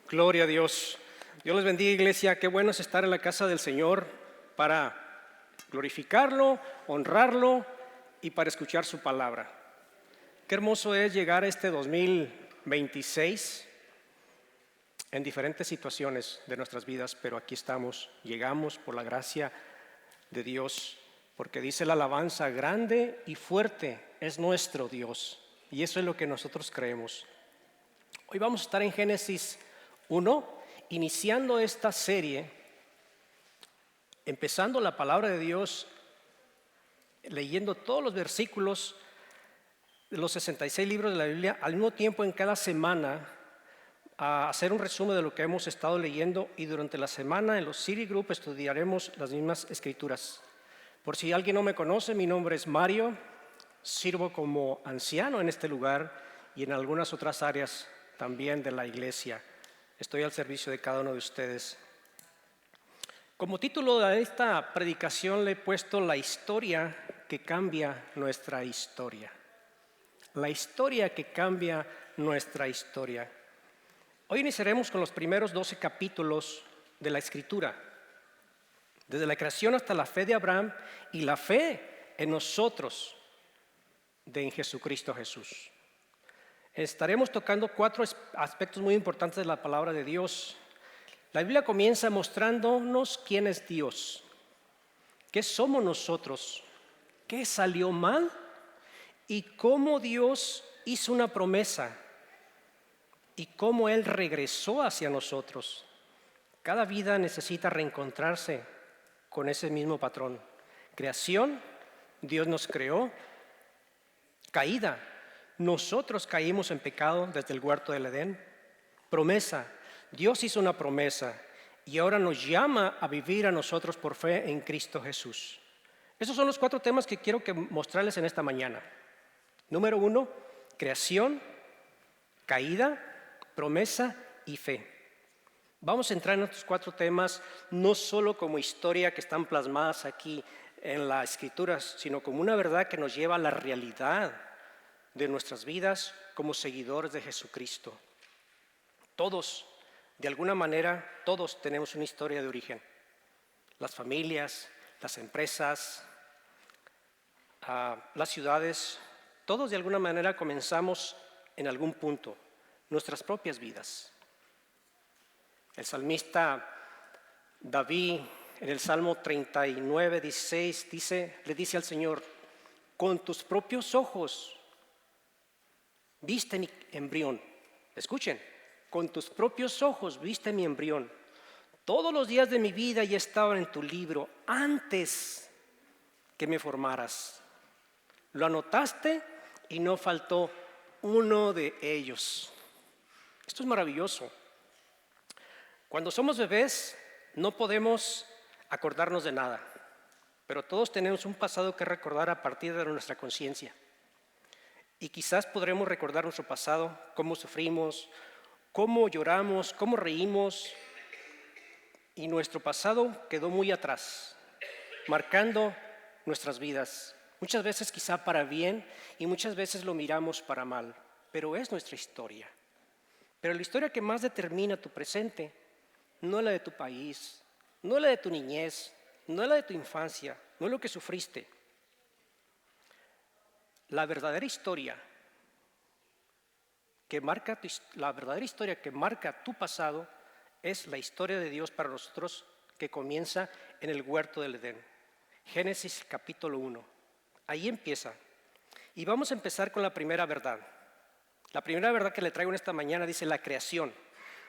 Gloria a Dios. Dios les bendiga, iglesia. Qué bueno es estar en la casa del Señor para glorificarlo, honrarlo y para escuchar su palabra. Qué hermoso es llegar a este 2026 en diferentes situaciones de nuestras vidas, pero aquí estamos, llegamos por la gracia de Dios, porque dice la alabanza, grande y fuerte es nuestro Dios, y eso es lo que nosotros creemos. Hoy vamos a estar en Génesis 1, iniciando esta serie, empezando la palabra de Dios, leyendo todos los versículos de los 66 libros de la Biblia, al mismo tiempo en cada semana, a hacer un resumen de lo que hemos estado leyendo, y durante la semana en los City Group estudiaremos las mismas escrituras. Por si alguien no me conoce, mi nombre es Mario, sirvo como anciano en este lugar y en algunas otras áreas también de la iglesia. Estoy al servicio de cada uno de ustedes. Como título de esta predicación le he puesto la historia que cambia nuestra historia. La historia que cambia nuestra historia. Hoy iniciaremos con los primeros 12 capítulos de la Escritura. Desde la creación hasta la fe de Abraham y la fe en nosotros, en Jesucristo Jesús. Estaremos tocando 4 aspectos muy importantes de la palabra de Dios. La Biblia comienza mostrándonos quién es Dios, qué somos nosotros, qué salió mal y cómo Dios hizo una promesa y cómo Él regresó hacia nosotros. Cada vida necesita reencontrarse con ese mismo patrón. Creación, Dios nos creó. Caída, nosotros caímos en pecado desde el huerto del Edén. Promesa, Dios hizo una promesa y ahora nos llama a vivir a nosotros por fe en Cristo Jesús. Esos son los 4 temas que quiero mostrarles en esta mañana. Número 1, creación, caída, promesa y fe. Vamos a entrar en estos 4 temas no solo como historia que están plasmadas aquí en las Escrituras, sino como una verdad que nos lleva a la realidad de nuestras vidas como seguidores de Jesucristo. Todos, de alguna manera, todos tenemos una historia de origen. Las familias, las empresas, las ciudades, todos de alguna manera comenzamos en algún punto nuestras propias vidas. El salmista David en el Salmo 39, 16 le dice al Señor, con tus propios ojos viste mi embrión. Escuchen, con tus propios ojos viste mi embrión. Todos los días de mi vida ya estaban en tu libro antes que me formaras. Lo anotaste y no faltó uno de ellos. Esto es maravilloso. Cuando somos bebés no podemos acordarnos de nada, pero todos tenemos un pasado que recordar a partir de nuestra conciencia. Y quizás podremos recordar nuestro pasado, cómo sufrimos, cómo lloramos, cómo reímos. Y nuestro pasado quedó muy atrás, marcando nuestras vidas. Muchas veces quizá para bien y muchas veces lo miramos para mal, pero es nuestra historia. Pero la historia que más determina tu presente no es la de tu país, no es la de tu niñez, no es la de tu infancia, no es lo que sufriste. La verdadera historia que marca tu pasado es la historia de Dios para nosotros que comienza en el huerto del Edén. Génesis capítulo 1. Ahí empieza. Y vamos a empezar con la primera verdad. La primera verdad que le traigo en esta mañana dice la creación.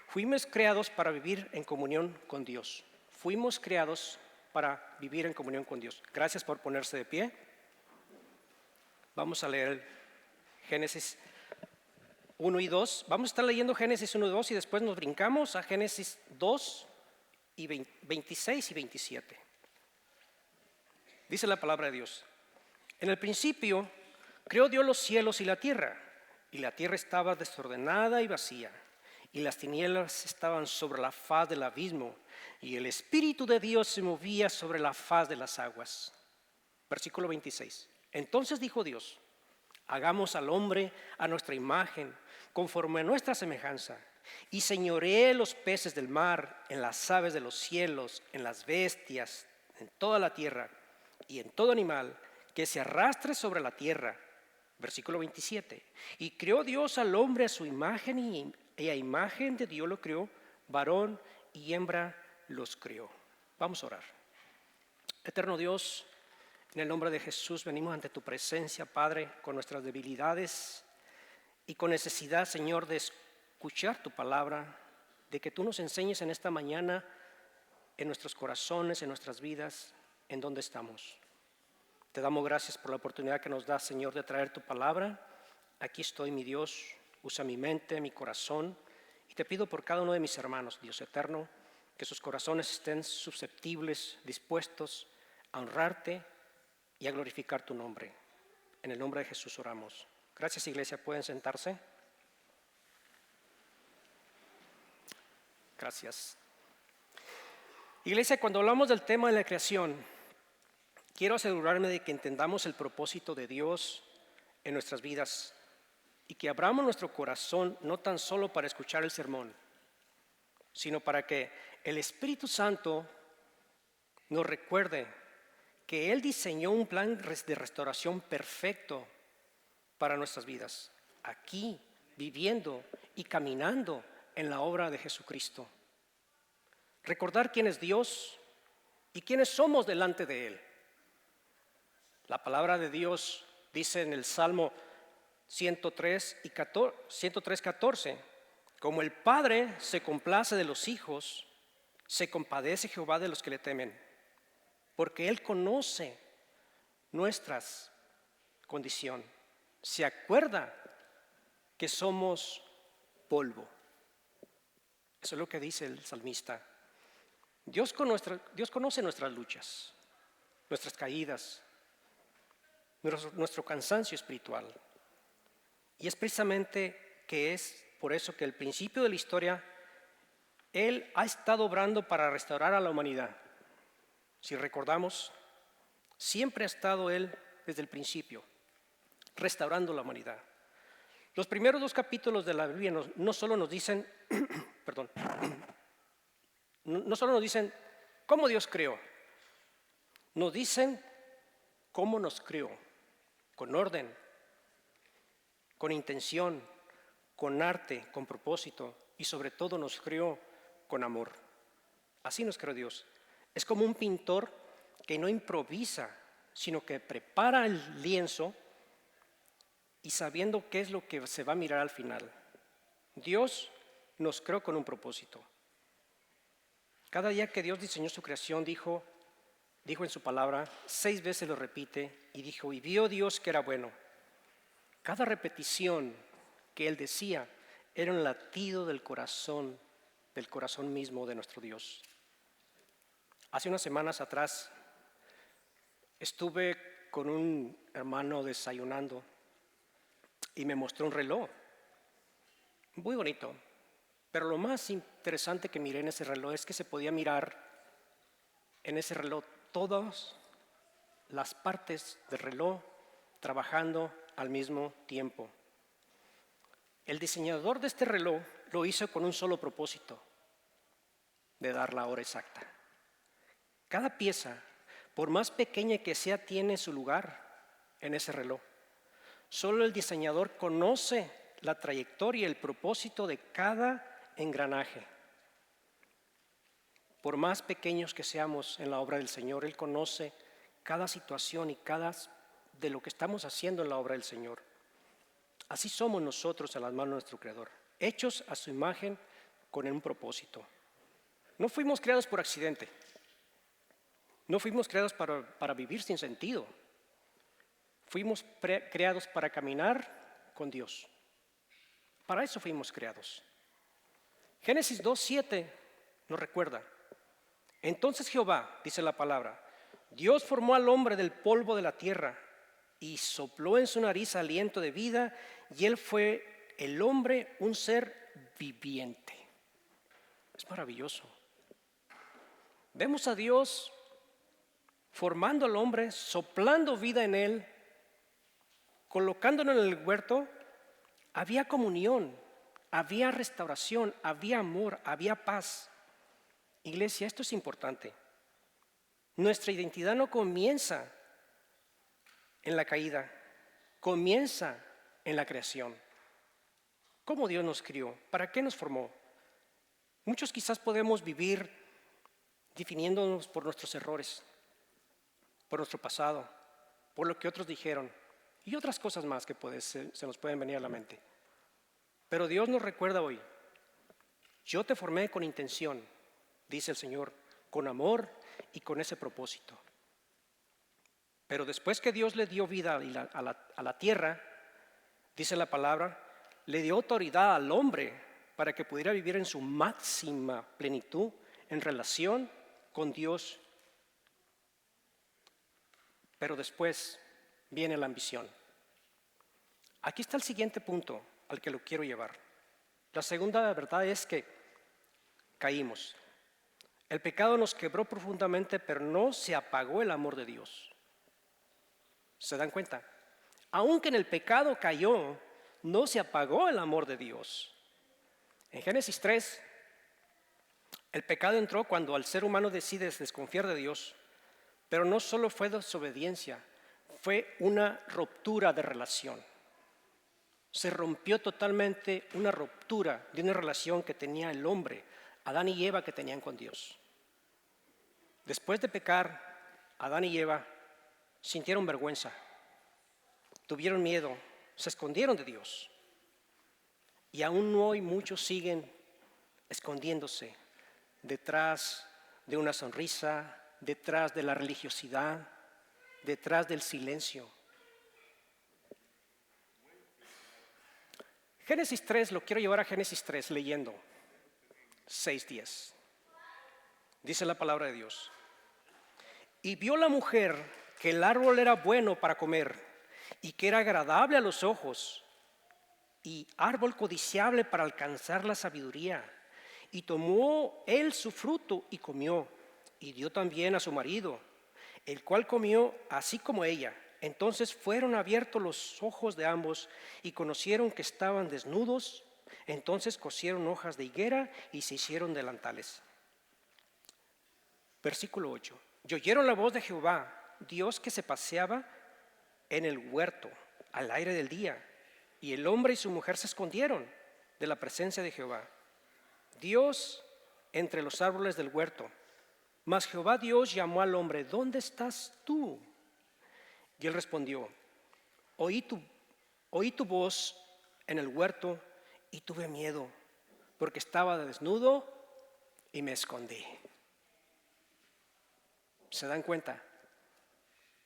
Fuimos creados para vivir en comunión con Dios. Fuimos creados para vivir en comunión con Dios. Gracias por ponerse de pie. Vamos a leer Génesis 1 y 2. Vamos a estar leyendo Génesis 1 y 2 y después nos brincamos a Génesis 2 y 26 y 27. Dice la palabra de Dios. En el principio creó Dios los cielos y la tierra estaba desordenada y vacía, y las tinieblas estaban sobre la faz del abismo, y el Espíritu de Dios se movía sobre la faz de las aguas. Versículo 26. Entonces dijo Dios, hagamos al hombre a nuestra imagen, conforme a nuestra semejanza, y señoreé los peces del mar, en las aves de los cielos, en las bestias, en toda la tierra, y en todo animal que se arrastre sobre la tierra. Versículo 27. Y creó Dios al hombre a su imagen, y a imagen de Dios lo creó, varón y hembra los creó. Vamos a orar. Eterno Dios, en el nombre de Jesús venimos ante tu presencia, Padre, con nuestras debilidades y con necesidad, Señor, de escuchar tu palabra, de que tú nos enseñes en esta mañana, en nuestros corazones, en nuestras vidas, en donde estamos. Te damos gracias por la oportunidad que nos das, Señor, de traer tu palabra. Aquí estoy, mi Dios, usa mi mente, mi corazón, y te pido por cada uno de mis hermanos, Dios eterno, que sus corazones estén susceptibles, dispuestos a honrarte y a glorificar tu nombre. En el nombre de Jesús oramos. Gracias, iglesia. ¿Pueden sentarse? Gracias. Iglesia, cuando hablamos del tema de la creación, quiero asegurarme de que entendamos el propósito de Dios en nuestras vidas y que abramos nuestro corazón no tan solo para escuchar el sermón, sino para que el Espíritu Santo nos recuerde que Él diseñó un plan de restauración perfecto para nuestras vidas, aquí, viviendo y caminando en la obra de Jesucristo. Recordar quién es Dios y quiénes somos delante de Él. La palabra de Dios dice en el Salmo 103:14, como el Padre se complace de los hijos, se compadece Jehová de los que le temen, porque Él conoce nuestras condición, se acuerda que somos polvo. Eso es lo que dice el salmista. Dios conoce nuestras luchas, nuestras caídas, nuestro cansancio espiritual. Y es precisamente que es por eso que al principio de la historia Él ha estado obrando para restaurar a la humanidad. Si recordamos, siempre ha estado Él desde el principio, restaurando la humanidad. Los primeros 2 capítulos de la Biblia no solo nos dicen, no solo nos dicen cómo Dios creó, nos dicen cómo nos creó, con orden, con intención, con arte, con propósito, y sobre todo nos creó con amor. Así nos creó Dios. Es como un pintor que no improvisa, sino que prepara el lienzo y sabiendo qué es lo que se va a mirar al final. Dios nos creó con un propósito. Cada día que Dios diseñó su creación, dijo en su palabra, 6 veces lo repite, y dijo, y vio Dios que era bueno. Cada repetición que Él decía era un latido del corazón mismo de nuestro Dios. Hace unas semanas atrás estuve con un hermano desayunando y me mostró un reloj, muy bonito, pero lo más interesante que miré en ese reloj es que se podía mirar en ese reloj todas las partes del reloj trabajando al mismo tiempo. El diseñador de este reloj lo hizo con un solo propósito, de dar la hora exacta. Cada pieza, por más pequeña que sea, tiene su lugar en ese reloj. Solo el diseñador conoce la trayectoria y el propósito de cada engranaje. Por más pequeños que seamos en la obra del Señor, Él conoce cada situación y cada de lo que estamos haciendo en la obra del Señor. Así somos nosotros en las manos de nuestro Creador, hechos a su imagen con un propósito. No fuimos creados por accidente. No fuimos creados para vivir sin sentido. Fuimos creados para caminar con Dios. Para eso fuimos creados. Génesis 2:7 nos recuerda. Entonces Jehová, dice la palabra, Dios formó al hombre del polvo de la tierra y sopló en su nariz aliento de vida, y él fue el hombre un ser viviente. Es maravilloso. Vemos a Dios formando al hombre, soplando vida en él, colocándolo en el huerto, Había comunión, había restauración, había amor, había paz. Iglesia, esto es importante. Nuestra identidad no comienza en la caída, comienza en la creación. ¿Cómo Dios nos crió? ¿Para qué nos formó? Muchos quizás podemos vivir definiéndonos por nuestros errores, por nuestro pasado, por lo que otros dijeron y otras cosas más que se nos pueden venir a la mente. Pero Dios nos recuerda hoy: yo te formé con intención, dice el Señor, con amor y con ese propósito. Pero después que Dios le dio vida a la tierra, dice la palabra, le dio autoridad al hombre para que pudiera vivir en su máxima plenitud en relación con Dios. Pero después viene la ambición. Aquí está el siguiente punto al que lo quiero llevar. La segunda verdad es que caímos. El pecado nos quebró profundamente, pero no se apagó el amor de Dios. ¿Se dan cuenta? Aunque en el pecado cayó, no se apagó el amor de Dios. En Génesis 3, el pecado entró cuando el ser humano decide desconfiar de Dios, pero no solo fue desobediencia, fue una ruptura de relación. Se rompió totalmente una ruptura de una relación que tenía el hombre, Adán y Eva, que tenían con Dios. Después de pecar, Adán y Eva sintieron vergüenza, tuvieron miedo, se escondieron de Dios. Y aún hoy muchos siguen escondiéndose detrás de una sonrisa, detrás de la religiosidad, detrás del silencio. Génesis 3, lo quiero llevar a Génesis 3 leyendo 6:10. Dice la palabra de Dios: y vio la mujer que el árbol era bueno para comer y que era agradable a los ojos y árbol codiciable para alcanzar la sabiduría. Y tomó él su fruto y comió, y dio también a su marido, el cual comió así como ella. Entonces fueron abiertos los ojos de ambos y conocieron que estaban desnudos. Entonces cosieron hojas de higuera y se hicieron delantales. Versículo 8. Y oyeron la voz de Jehová, Dios, que se paseaba en el huerto al aire del día. Y el hombre y su mujer se escondieron de la presencia de Jehová, Dios, entre los árboles del huerto. Mas Jehová Dios llamó al hombre: ¿dónde estás tú? Y él respondió: oí tu voz en el huerto y tuve miedo, porque estaba desnudo y me escondí. ¿Se dan cuenta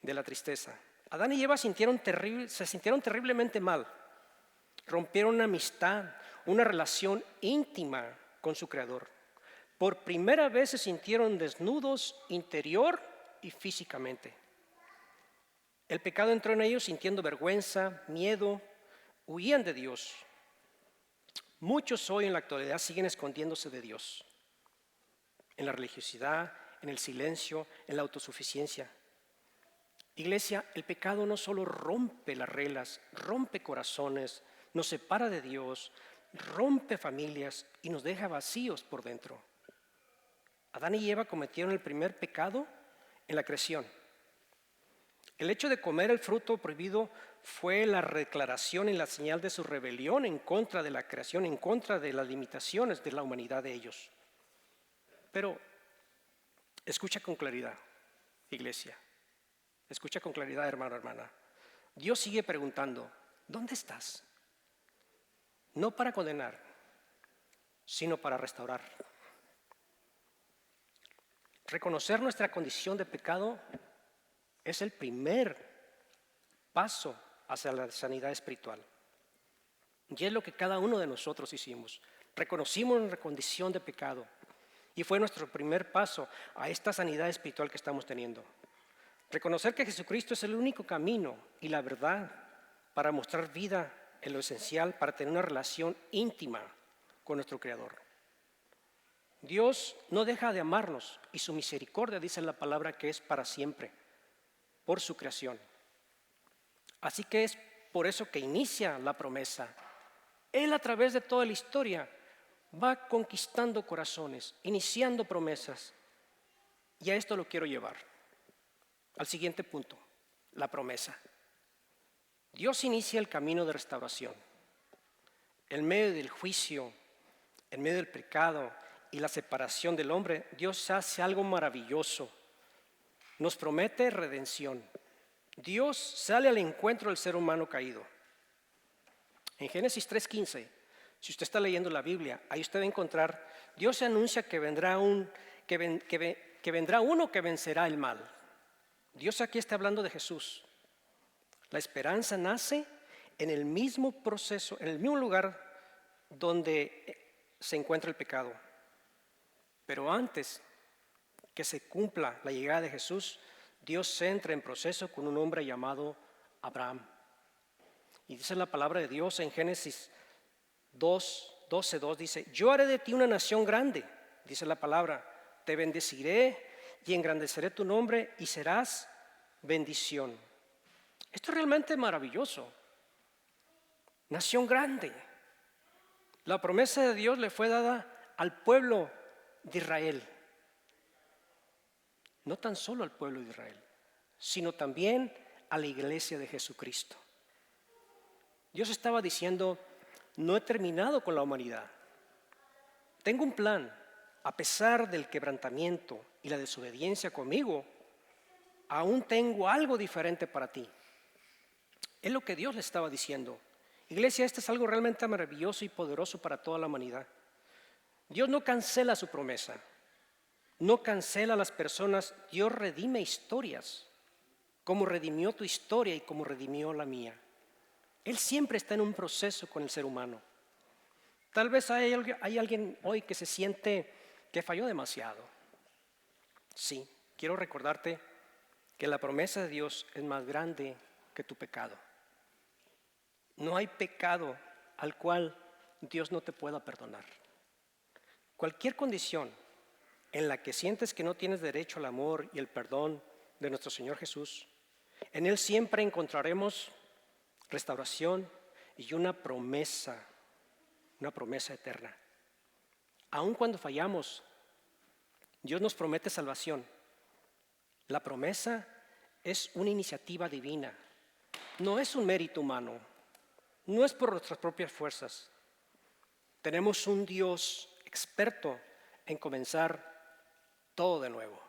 de la tristeza? Adán y Eva se sintieron terriblemente mal. Rompieron una amistad, una relación íntima con su Creador. Por primera vez se sintieron desnudos interior y físicamente. El pecado entró en ellos sintiendo vergüenza, miedo, huían de Dios. Muchos hoy en la actualidad siguen escondiéndose de Dios, en la religiosidad, en el silencio, en la autosuficiencia. Iglesia, el pecado no solo rompe las reglas, rompe corazones, nos separa de Dios, rompe familias y nos deja vacíos por dentro. Adán y Eva cometieron el primer pecado en la creación. El hecho de comer el fruto prohibido fue la declaración y la señal de su rebelión en contra de la creación, en contra de las limitaciones de la humanidad de ellos. Pero escucha con claridad, iglesia. Escucha con claridad, hermano, hermana. Dios sigue preguntando: ¿dónde estás? No para condenar, sino para restaurar. Reconocer nuestra condición de pecado es el primer paso hacia la sanidad espiritual. Y es lo que cada uno de nosotros hicimos. Reconocimos nuestra condición de pecado y fue nuestro primer paso a esta sanidad espiritual que estamos teniendo. Reconocer que Jesucristo es el único camino y la verdad para mostrar vida en lo esencial, para tener una relación íntima con nuestro Creador. Dios no deja de amarnos y su misericordia, dice la palabra, que es para siempre, por su creación. Así que es por eso que inicia la promesa: Él a través de toda la historia va conquistando corazones, iniciando promesas. Y a esto lo quiero llevar, al siguiente punto, la promesa. Dios inicia el camino de restauración. En medio del juicio, en medio del pecado y la separación del hombre, Dios hace algo maravilloso. Nos promete redención. Dios sale al encuentro del ser humano caído. En Génesis 3:15, si usted está leyendo la Biblia, ahí usted va a encontrar, Dios anuncia que vendrá uno que vencerá el mal. Dios aquí está hablando de Jesús. La esperanza nace en el mismo proceso, en el mismo lugar donde se encuentra el pecado. Pero antes que se cumpla la llegada de Jesús, Dios entra en proceso con un hombre llamado Abraham. Y dice la palabra de Dios en Génesis 12:2, dice: yo haré de ti una nación grande, dice la palabra, te bendeciré y engrandeceré tu nombre y serás bendición. Esto es realmente maravilloso. Nación grande. La promesa de Dios le fue dada al pueblo de Israel. No tan solo al pueblo de Israel, sino también a la iglesia de Jesucristo. Dios estaba diciendo: no he terminado con la humanidad. Tengo un plan. A pesar del quebrantamiento y la desobediencia conmigo, aún tengo algo diferente para ti. Es lo que Dios le estaba diciendo. Iglesia, esto es algo realmente maravilloso y poderoso para toda la humanidad. Dios no cancela su promesa. No cancela a las personas. Dios redime historias, como redimió tu historia y como redimió la mía. Él siempre está en un proceso con el ser humano. Tal vez hay alguien hoy que se siente que falló demasiado. Sí, quiero recordarte que la promesa de Dios es más grande que tu pecado. No hay pecado al cual Dios no te pueda perdonar. Cualquier condición en la que sientes que no tienes derecho al amor y el perdón de nuestro Señor Jesús, en Él siempre encontraremos restauración y una promesa eterna. Aun cuando fallamos, Dios nos promete salvación. La promesa es una iniciativa divina, no es un mérito humano, no es por nuestras propias fuerzas. Tenemos un Dios experto en comenzar todo de nuevo.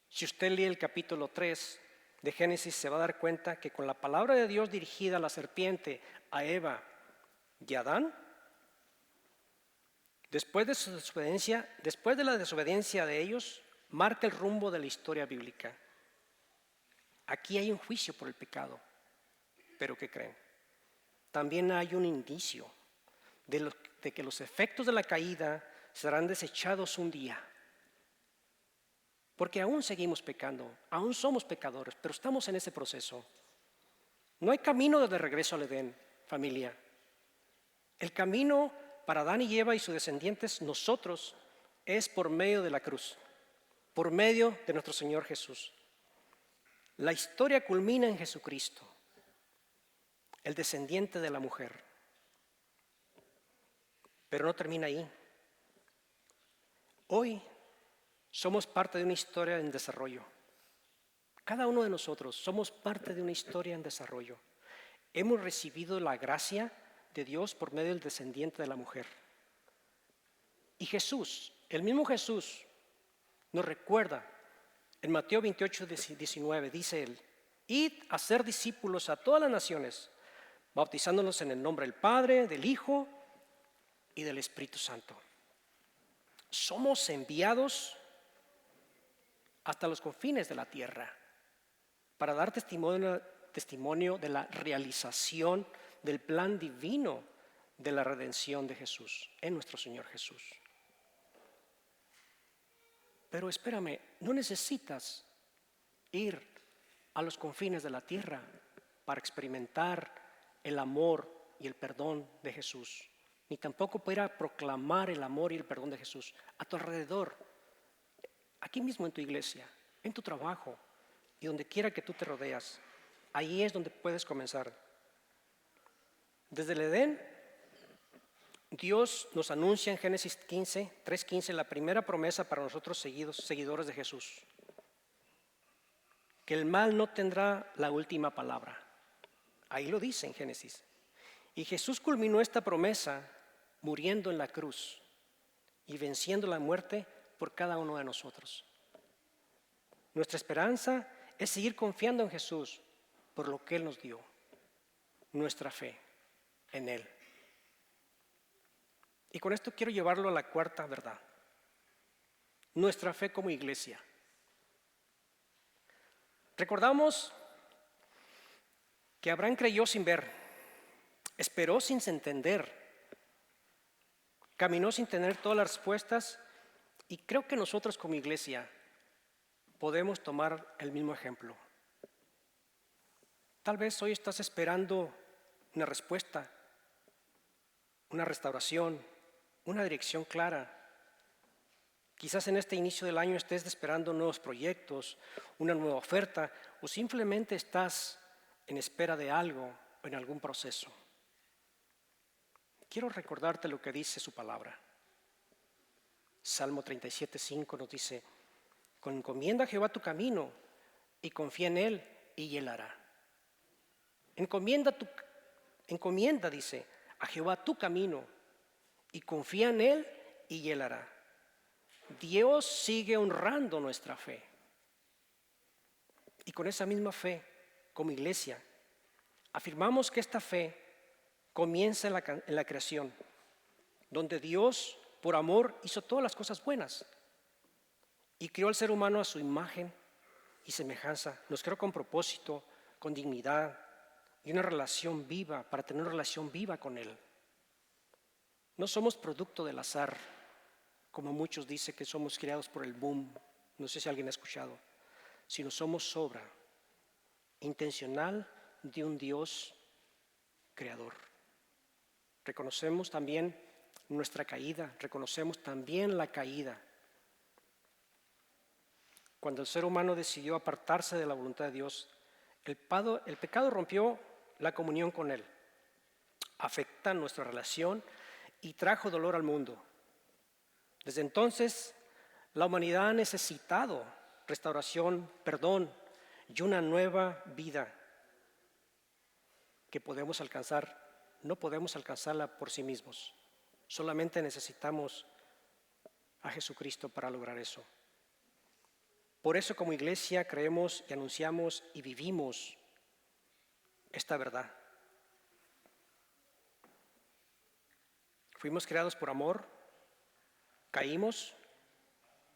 Si usted lee el capítulo 3 de Génesis, se va a dar cuenta que con la palabra de Dios dirigida a la serpiente, a Eva y a Adán, después de la desobediencia de ellos, marca el rumbo de la historia bíblica. Aquí hay un juicio por el pecado, pero ¿qué creen? También hay un indicio de que los efectos de la caída serán desechados un día. Porque aún seguimos pecando, aún somos pecadores, pero estamos en ese proceso. No hay camino de regreso al Edén, familia. El camino para Adán y Eva y sus descendientes, nosotros, es por medio de la cruz, por medio de nuestro Señor Jesús. La historia culmina en Jesucristo, el descendiente de la mujer. Pero no termina ahí. Hoy somos parte de una historia en desarrollo. Cada uno de nosotros somos parte de una historia en desarrollo. Hemos recibido la gracia de Dios por medio del descendiente de la mujer. Y Jesús, el mismo Jesús, nos recuerda en Mateo 28:19, dice él: id a ser discípulos a todas las naciones, bautizándolos en el nombre del Padre, del Hijo y del Espíritu Santo. Somos enviados hasta los confines de la tierra para dar testimonio de la realización del plan divino de la redención de Jesús, en nuestro Señor Jesús. Pero espérame, no necesitas ir a los confines de la tierra para experimentar el amor y el perdón de Jesús, ni tampoco para ir a proclamar el amor y el perdón de Jesús a tu alrededor, aquí mismo en tu iglesia, en tu trabajo y donde quiera que tú te rodeas. Ahí es donde puedes comenzar. Desde el Edén, Dios nos anuncia en Génesis 3:15, la primera promesa para nosotros seguidores de Jesús: que el mal no tendrá la última palabra. Ahí lo dice en Génesis. Y Jesús culminó esta promesa muriendo en la cruz y venciendo la muerte por cada uno de nosotros. Nuestra esperanza es seguir confiando en Jesús por lo que Él nos dio, nuestra fe en Él. Y con esto quiero llevarlo a la cuarta verdad: nuestra fe como iglesia. Recordamos que Abraham creyó sin ver, esperó sin entender, caminó sin tener todas las respuestas, y creo que nosotros como iglesia podemos tomar el mismo ejemplo. Tal vez hoy estás esperando una respuesta, una restauración, una dirección clara. Quizás en este inicio del año estés esperando nuevos proyectos, una nueva oferta, o simplemente estás en espera de algo o en algún proceso. Quiero recordarte lo que dice su palabra. Salmo 37:5 nos dice: encomienda a Jehová tu camino y confía en Él y Él hará. Encomienda, dice, a Jehová tu camino y confía en Él y Él hará. Dios sigue honrando nuestra fe. Y con esa misma fe, como iglesia, afirmamos que esta fe comienza en la creación, donde Dios, por amor, hizo todas las cosas buenas y creó al ser humano a su imagen y semejanza. Nos creó con propósito, con dignidad y una relación viva, para tener una relación viva con Él. No somos producto del azar, como muchos dicen que somos creados por el boom, no sé si alguien ha escuchado, sino somos obra intencional de un Dios creador. Reconocemos también nuestra caída, reconocemos también la caída. Cuando el ser humano decidió apartarse de la voluntad de Dios, el pecado rompió la comunión con Él, afecta nuestra relación y trajo dolor al mundo. Desde entonces, la humanidad ha necesitado restauración, perdón y una nueva vida que podemos alcanzar. No podemos alcanzarla por sí mismos. Solamente necesitamos a Jesucristo para lograr eso. Por eso, como iglesia, creemos y anunciamos y vivimos esta verdad. Fuimos creados por amor, caímos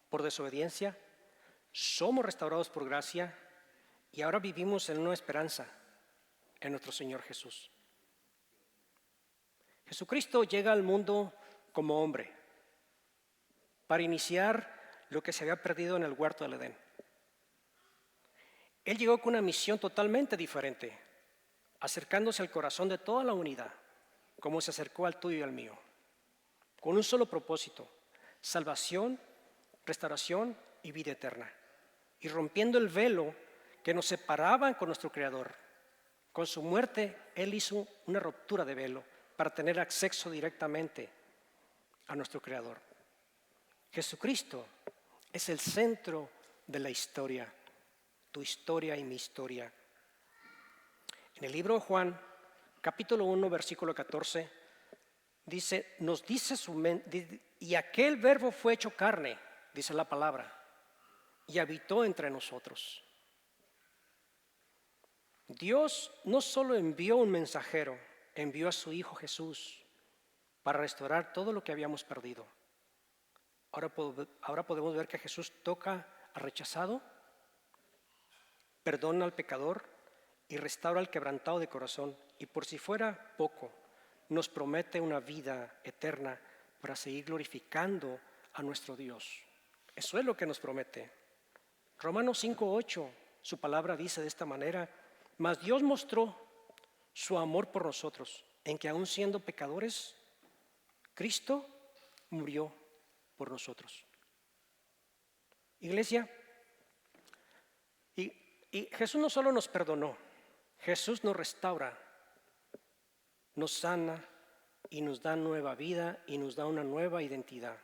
por desobediencia, somos restaurados por gracia y ahora vivimos en una esperanza en nuestro Señor Jesús. Jesucristo llega al mundo como hombre para iniciar lo que se había perdido en el huerto del Edén. Él llegó con una misión totalmente diferente, acercándose al corazón de toda la humanidad, como se acercó al tuyo y al mío, con un solo propósito: salvación, restauración y vida eterna, y rompiendo el velo que nos separaba con nuestro Creador. Con su muerte, Él hizo una ruptura de velo para tener acceso directamente a nuestro Creador. Jesucristo es el centro de la historia, tu historia y mi historia. En el libro de Juan, capítulo 1, versículo 14, nos dice y aquel verbo fue hecho carne, dice la palabra, y habitó entre nosotros. Dios no solo envió un mensajero, envió a su Hijo Jesús para restaurar todo lo que habíamos perdido. Ahora podemos ver que Jesús toca al rechazado, perdona al pecador y restaura al quebrantado de corazón. Y por si fuera poco, nos promete una vida eterna para seguir glorificando a nuestro Dios. Eso es lo que nos promete. Romanos 5:8, su palabra dice de esta manera: mas Dios mostró su amor por nosotros, en que aun siendo pecadores, Cristo murió por nosotros. Iglesia, y Jesús no solo nos perdonó, Jesús nos restaura nos sana y nos da nueva vida y nos da una nueva identidad.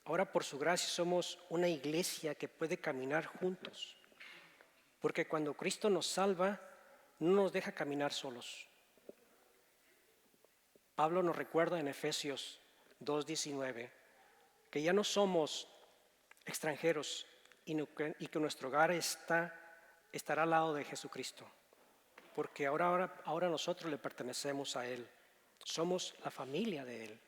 Ahora por su gracia somos una iglesia que puede caminar juntos, porque cuando Cristo nos salva, no nos deja caminar solos. Pablo nos recuerda en Efesios 2:19 que ya no somos extranjeros y que nuestro hogar estará al lado de Jesucristo, porque ahora nosotros le pertenecemos a Él, somos la familia de Él.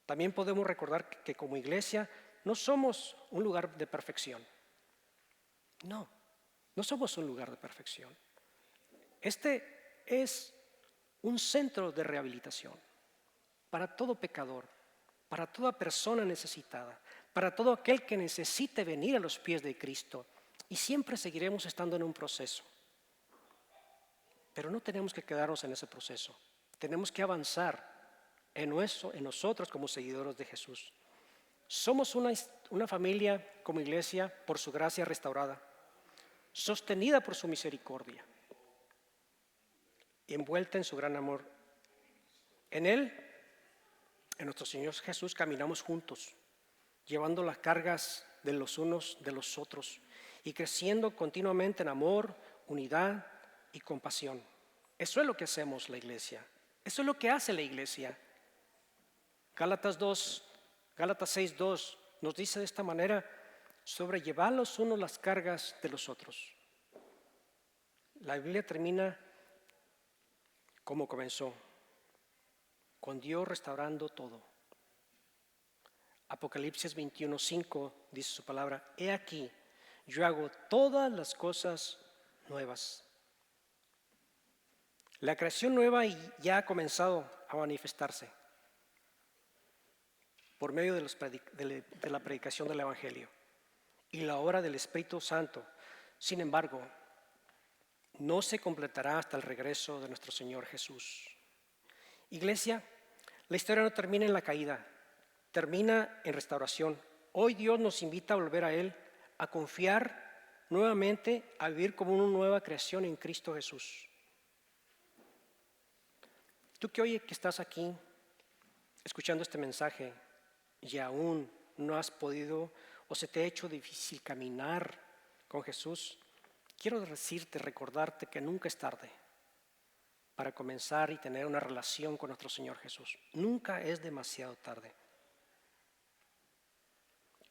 También podemos recordar que como iglesia no somos un lugar de perfección. No somos un lugar de perfección. Este es un centro de rehabilitación para todo pecador, para toda persona necesitada, para todo aquel que necesite venir a los pies de Cristo. Y siempre seguiremos estando en un proceso. Pero no tenemos que quedarnos en ese proceso. Tenemos que avanzar en nosotros como seguidores de Jesús. Somos una familia como iglesia por su gracia restaurada, sostenida por su misericordia, envuelta en su gran amor. En Él, en nuestro Señor Jesús, caminamos juntos, llevando las cargas de los unos de los otros y creciendo continuamente en amor, unidad y compasión. Eso es lo que hacemos la iglesia. Eso es lo que hace la iglesia. Gálatas 6:2 nos dice de esta manera: sobrellevad los unos las cargas de los otros. La Biblia termina como comenzó, con Dios restaurando todo. Apocalipsis 21:5 dice su palabra: he aquí, yo hago todas las cosas nuevas. La creación nueva ya ha comenzado a manifestarse por medio de la predicación del Evangelio y la obra del Espíritu Santo. Sin embargo, no se completará hasta el regreso de nuestro Señor Jesús. Iglesia, la historia no termina en la caída, termina en restauración. Hoy Dios nos invita a volver a Él, a confiar nuevamente, a vivir como una nueva creación en Cristo Jesús. Tú que hoy que estás aquí escuchando este mensaje y aún no has podido o se te ha hecho difícil caminar con Jesús, quiero recordarte que nunca es tarde para comenzar y tener una relación con nuestro Señor Jesús. Nunca es demasiado tarde.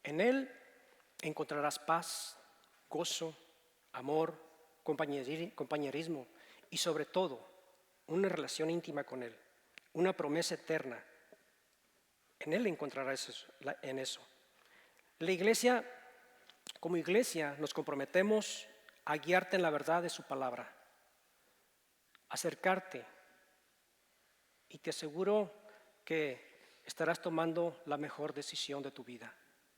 En Él encontrarás paz, gozo, amor, compañerismo y sobre todo una relación íntima con Él, una promesa eterna. En Él encontrarás eso. La iglesia, como iglesia, nos comprometemos a guiarte en la verdad de su palabra, acercarte, y te aseguro que estarás tomando la mejor decisión de tu vida,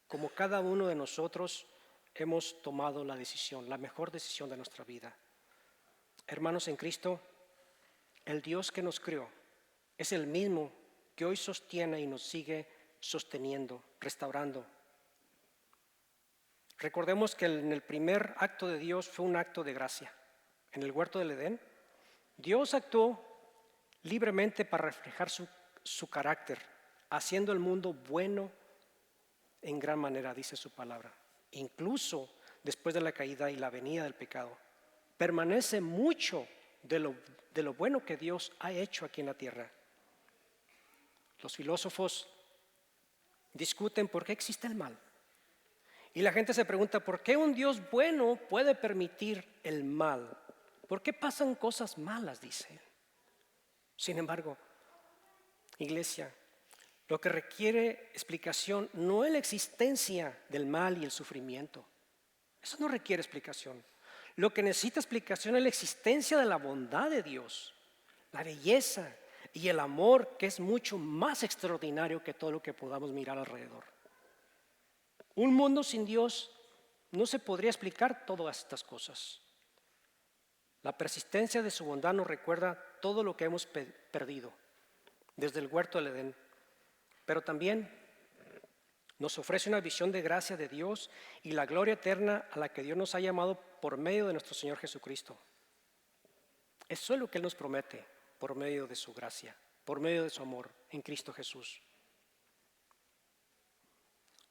como cada uno de nosotros hemos tomado la mejor decisión de nuestra vida. Hermanos en Cristo, el Dios que nos creó es el mismo que hoy sostiene y nos sigue sosteniendo, restaurando. Recordemos que en el primer acto de Dios fue un acto de gracia. En el huerto del Edén, Dios actuó libremente para reflejar su carácter, haciendo el mundo bueno en gran manera, dice su palabra. Incluso después de la caída y la venida del pecado, permanece mucho de lo bueno que Dios ha hecho aquí en la tierra. Los filósofos discuten por qué existe el mal. Y la gente se pregunta, ¿por qué un Dios bueno puede permitir el mal? ¿Por qué pasan cosas malas? Dice. Sin embargo, iglesia, lo que requiere explicación no es la existencia del mal y el sufrimiento. Eso no requiere explicación. Lo que necesita explicación es la existencia de la bondad de Dios, la belleza y el amor, que es mucho más extraordinario que todo lo que podamos mirar alrededor. Un mundo sin Dios no se podría explicar todas estas cosas. La persistencia de su bondad nos recuerda todo lo que hemos perdido desde el huerto del Edén, pero también nos ofrece una visión de gracia de Dios y la gloria eterna a la que Dios nos ha llamado por medio de nuestro Señor Jesucristo. Eso es lo que Él nos promete. por medio de su gracia, por medio de su amor en Cristo Jesús.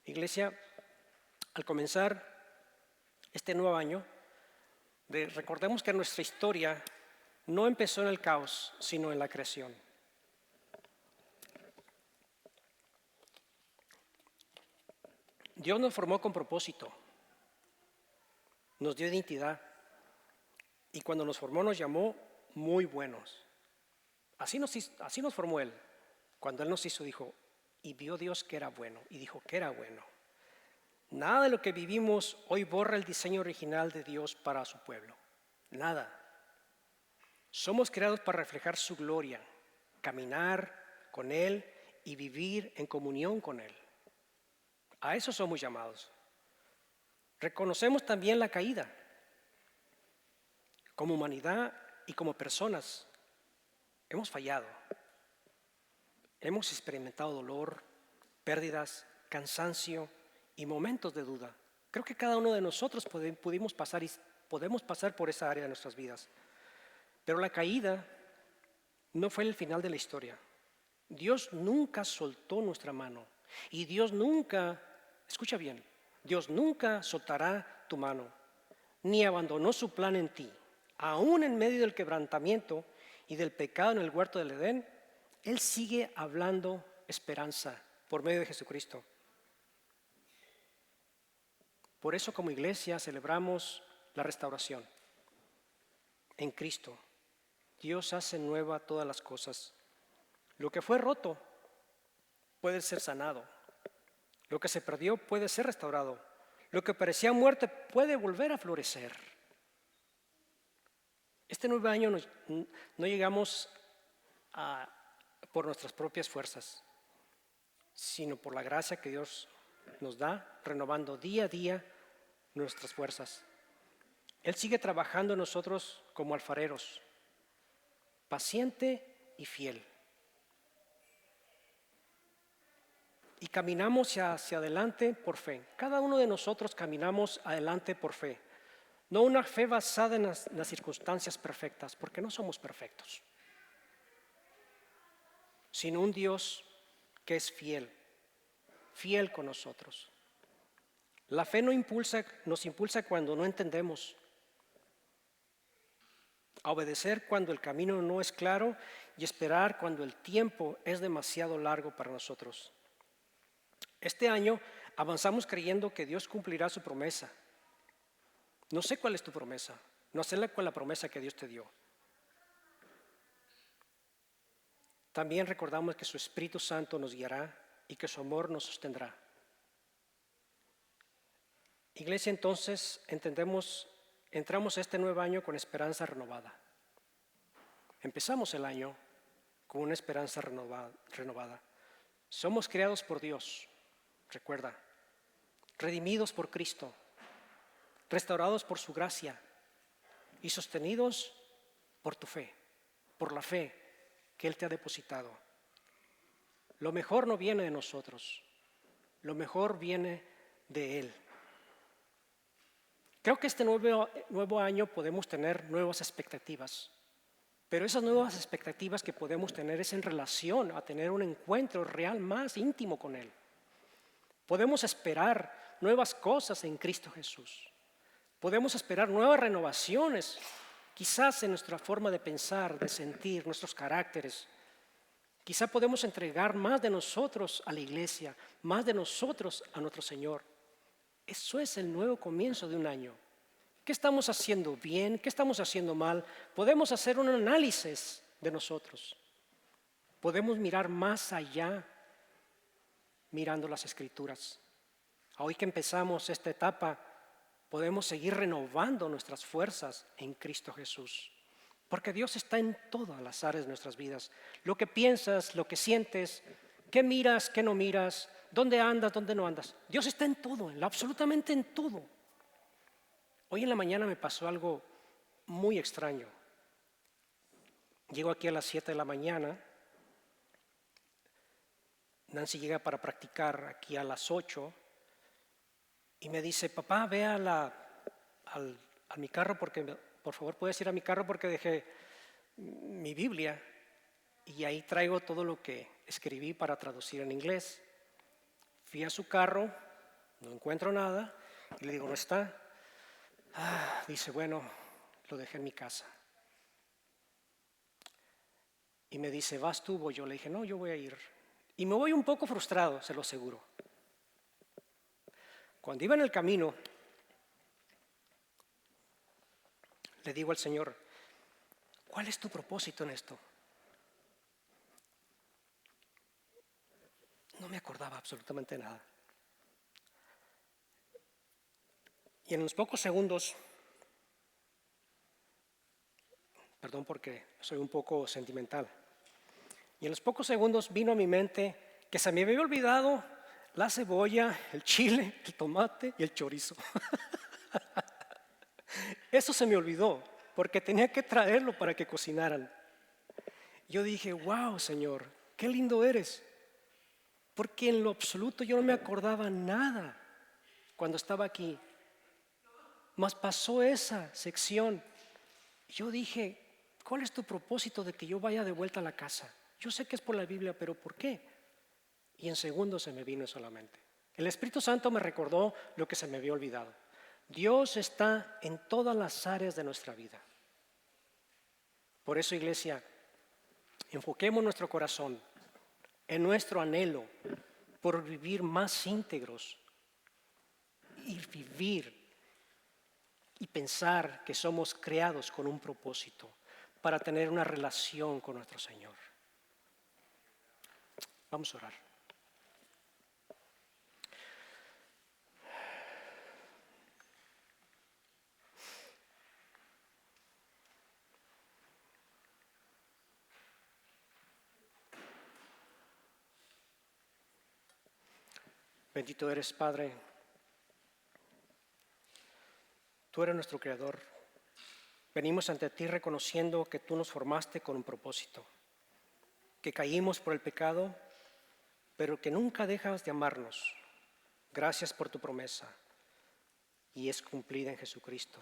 Iglesia, al comenzar este nuevo año, recordemos que nuestra historia no empezó en el caos, sino en la creación. Dios nos formó con propósito, nos dio identidad y cuando nos formó nos llamó muy buenos. Así nos formó Él. Cuando Él nos hizo, dijo, y vio Dios que era bueno, y dijo que era bueno. Nada de lo que vivimos hoy borra el diseño original de Dios para su pueblo. Nada. Somos creados para reflejar su gloria, caminar con Él y vivir en comunión con Él. A eso somos llamados. Reconocemos también la caída. Como humanidad y como personas, hemos fallado. Hemos experimentado dolor, pérdidas, cansancio y momentos de duda. Creo que cada uno de nosotros podemos pasar por esa área de nuestras vidas. Pero la caída no fue el final de la historia. Dios nunca soltó nuestra mano. Y Dios nunca, escucha bien, Dios nunca soltará tu mano, ni abandonó su plan en ti. Aún en medio del quebrantamiento y del pecado en el huerto del Edén, Él sigue hablando esperanza por medio de Jesucristo. Por eso como iglesia celebramos la restauración. En Cristo, Dios hace nueva todas las cosas. Lo que fue roto puede ser sanado. Lo que se perdió puede ser restaurado. Lo que parecía muerte puede volver a florecer. Este nuevo año no llegamos por nuestras propias fuerzas, sino por la gracia que Dios nos da, renovando día a día nuestras fuerzas. Él sigue trabajando en nosotros como alfareros, paciente y fiel. Y caminamos hacia adelante por fe. Cada uno de nosotros caminamos adelante por fe. No una fe basada en las circunstancias perfectas, porque no somos perfectos, sino un Dios que es fiel, fiel con nosotros. La fe nos impulsa cuando no entendemos, a obedecer cuando el camino no es claro y esperar cuando el tiempo es demasiado largo para nosotros. Este año avanzamos creyendo que Dios cumplirá su promesa. No sé cuál es tu promesa, no sé cuál es la promesa que Dios te dio. También recordamos que su Espíritu Santo nos guiará y que su amor nos sostendrá. Iglesia, entonces entramos a este nuevo año con esperanza renovada. Empezamos el año con una esperanza renovada. Somos creados por Dios, recuerda, redimidos por Cristo, restaurados por su gracia y sostenidos por tu fe, por la fe que Él te ha depositado. Lo mejor no viene de nosotros, lo mejor viene de Él. Creo que este nuevo año podemos tener nuevas expectativas, pero esas nuevas expectativas que podemos tener es en relación a tener un encuentro real más íntimo con Él. Podemos esperar nuevas cosas en Cristo Jesús. Podemos esperar nuevas renovaciones, quizás en nuestra forma de pensar, de sentir, nuestros caracteres. Quizá podemos entregar más de nosotros a la iglesia, más de nosotros a nuestro Señor. Eso es el nuevo comienzo de un año. ¿Qué estamos haciendo bien? ¿Qué estamos haciendo mal? Podemos hacer un análisis de nosotros. Podemos mirar más allá mirando las Escrituras. Hoy que empezamos esta etapa, podemos seguir renovando nuestras fuerzas en Cristo Jesús. Porque Dios está en todas las áreas de nuestras vidas. Lo que piensas, lo que sientes, qué miras, qué no miras, dónde andas, dónde no andas. Dios está en todo, absolutamente en todo. Hoy en la mañana me pasó algo muy extraño. Llego aquí a las 7 de la mañana. Nancy llega para practicar aquí a las 8 y me dice, papá, ve a mi carro porque, por favor, puedes ir a mi carro porque dejé mi Biblia. y ahí traigo todo lo que escribí para traducir en inglés. Fui a su carro, no encuentro nada, y le digo, ¿no está? Dice, bueno, lo dejé en mi casa. Y me dice, ¿vas tú o voy yo? Le dije, no, yo voy a ir. Y me voy un poco frustrado, se lo aseguro. Cuando iba en el camino, le digo al Señor, ¿cuál es tu propósito en esto? No me acordaba absolutamente nada. Y en los pocos segundos, perdón porque soy un poco sentimental, y en los pocos segundos vino a mi mente que se me había olvidado la cebolla, el chile, el tomate y el chorizo. Eso se me olvidó porque tenía que traerlo para que cocinaran. Yo dije, wow, Señor, qué lindo eres. Porque en lo absoluto yo no me acordaba nada cuando estaba aquí. Mas pasó esa sección. Yo dije, ¿cuál es tu propósito de que yo vaya de vuelta a la casa? Yo sé que es por la Biblia, pero ¿por qué? Y en segundos se me vino solamente. El Espíritu Santo me recordó lo que se me había olvidado. Dios está en todas las áreas de nuestra vida. Por eso, iglesia, enfoquemos nuestro corazón en nuestro anhelo por vivir más íntegros y vivir y pensar que somos creados con un propósito para tener una relación con nuestro Señor. Vamos a orar. Bendito eres, Padre. Tú eres nuestro Creador. Venimos ante ti reconociendo que tú nos formaste con un propósito, que caímos por el pecado, pero que nunca dejas de amarnos. Gracias por tu promesa, y es cumplida en Jesucristo,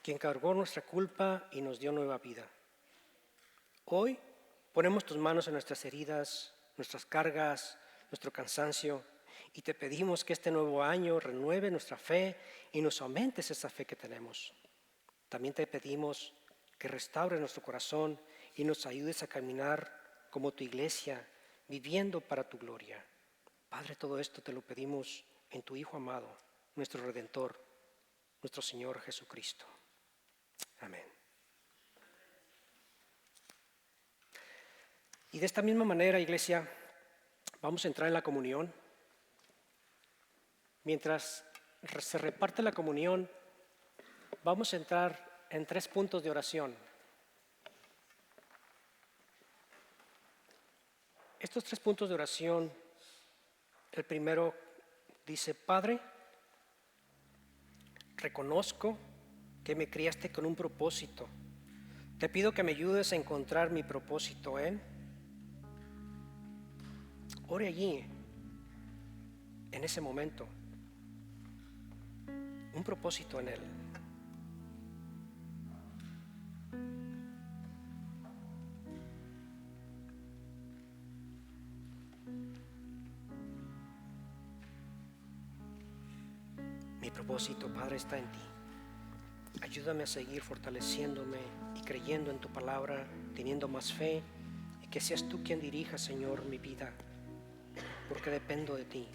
quien cargó nuestra culpa y nos dio nueva vida. Hoy ponemos tus manos en nuestras heridas, nuestras cargas, nuestro cansancio, y te pedimos que este nuevo año renueve nuestra fe y nos aumentes esa fe que tenemos. También te pedimos que restaures nuestro corazón y nos ayudes a caminar como tu iglesia, viviendo para tu gloria. Padre, todo esto te lo pedimos en tu Hijo amado, nuestro Redentor, nuestro Señor Jesucristo. Amén. Y de esta misma manera, iglesia, vamos a entrar en la comunión. Mientras se reparte la comunión, vamos a entrar en 3 puntos de oración. Estos 3 puntos de oración, el primero dice, Padre, reconozco que me criaste con un propósito. Te pido que me ayudes a encontrar mi propósito en. Ore allí, en ese momento, un propósito en Él. Mi propósito, Padre, está en ti. Ayúdame a seguir fortaleciéndome y creyendo en tu palabra, teniendo más fe, y que seas tú quien dirija, Señor, mi vida, porque dependo de ti.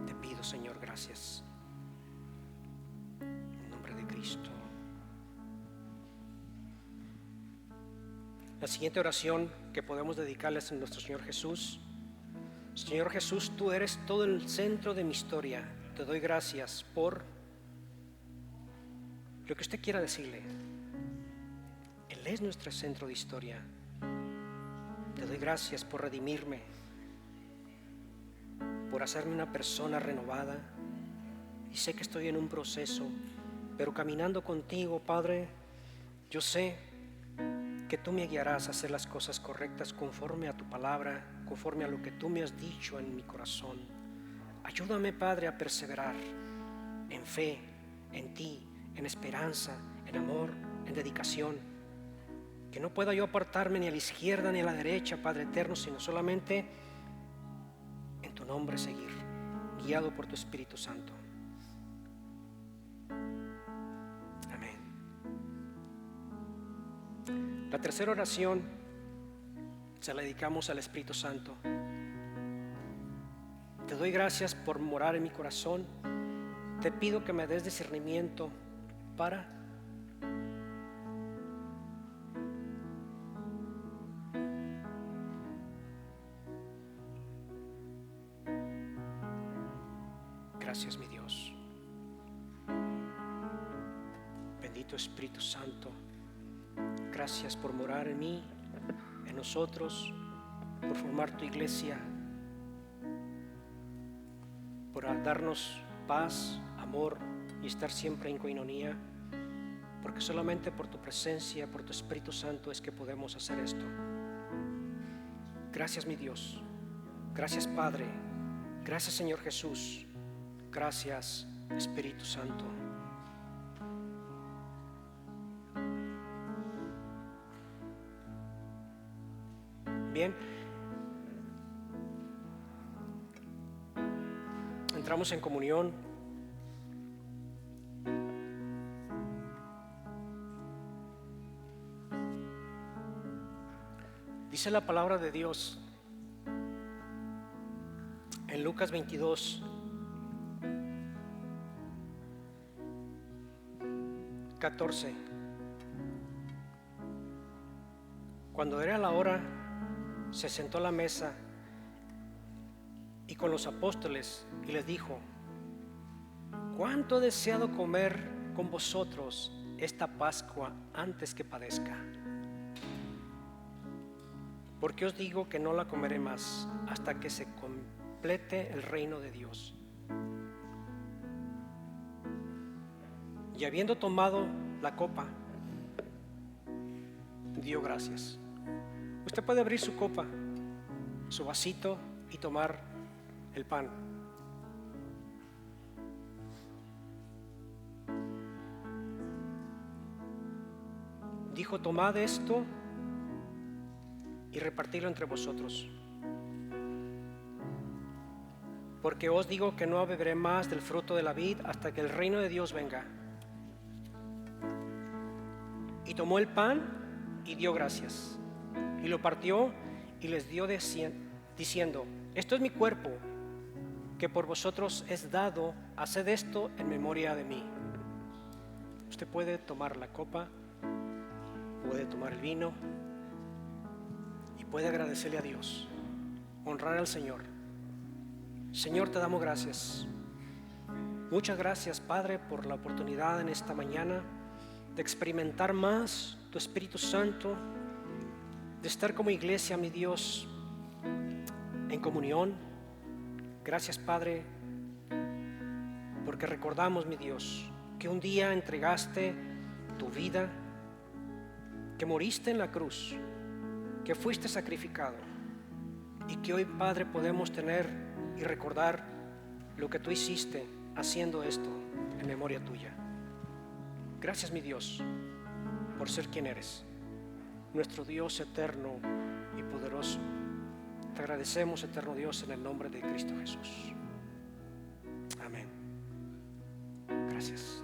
Te pido, Señor, gracias. En nombre de Cristo. La siguiente oración que podemos dedicarles a nuestro Señor Jesús. Señor Jesús, tú eres todo el centro de mi historia. Te doy gracias por lo que usted quiera decirle. Él es nuestro centro de historia. Te doy gracias por redimirme, por hacerme una persona renovada. Y sé que estoy en un proceso, pero caminando contigo, Padre, yo sé que tú me guiarás a hacer las cosas correctas conforme a tu palabra, conforme a lo que tú me has dicho en mi corazón. Ayúdame, Padre, a perseverar en fe, en ti, en esperanza, en amor, en dedicación. Que no pueda yo apartarme ni a la izquierda ni a la derecha, Padre eterno, sino solamente en tu nombre seguir, guiado por tu Espíritu Santo. Amén. La tercera oración se la dedicamos al Espíritu Santo. Te doy gracias por morar en mi corazón. Te pido que me des discernimiento para gracias, mi Dios. Bendito Espíritu Santo, gracias por morar en mí, en nosotros, por formar tu iglesia, por darnos paz, amor y estar siempre en coinonía, porque solamente por tu presencia, por tu Espíritu Santo es que podemos hacer esto. Gracias, mi Dios. Gracias, Padre. Gracias, Señor Jesús. Gracias, Espíritu Santo. Bien, entramos en comunión. Dice la palabra de Dios en Lucas 22, 14. Cuando era la hora, se sentó a la mesa y con los apóstoles y les dijo: cuánto he deseado comer con vosotros esta Pascua antes que padezca. Porque os digo que no la comeré más hasta que se complete el reino de Dios. Y habiendo tomado la copa, dio gracias. Usted puede abrir su copa, su vasito y tomar el pan. Dijo: tomad esto y repartidlo entre vosotros. Porque os digo que no beberé más del fruto de la vid hasta que el reino de Dios venga. Y tomó el pan y dio gracias, y lo partió y les dio diciendo: esto es mi cuerpo, que por vosotros es dado, haced esto en memoria de mí. Usted puede tomar la copa, puede tomar el vino y puede agradecerle a Dios, honrar al Señor. Señor, te damos gracias. Muchas gracias, Padre, por la oportunidad en esta mañana de experimentar más tu Espíritu Santo, de estar como iglesia, mi Dios, en comunión. Gracias, Padre, porque recordamos, mi Dios, que un día entregaste tu vida, que moriste en la cruz, que fuiste sacrificado, y que hoy, Padre, podemos tener y recordar lo que tú hiciste haciendo esto en memoria tuya. Gracias, mi Dios, por ser quien eres, nuestro Dios eterno y poderoso. Te agradecemos, eterno Dios, en el nombre de Cristo Jesús. Amén. Gracias.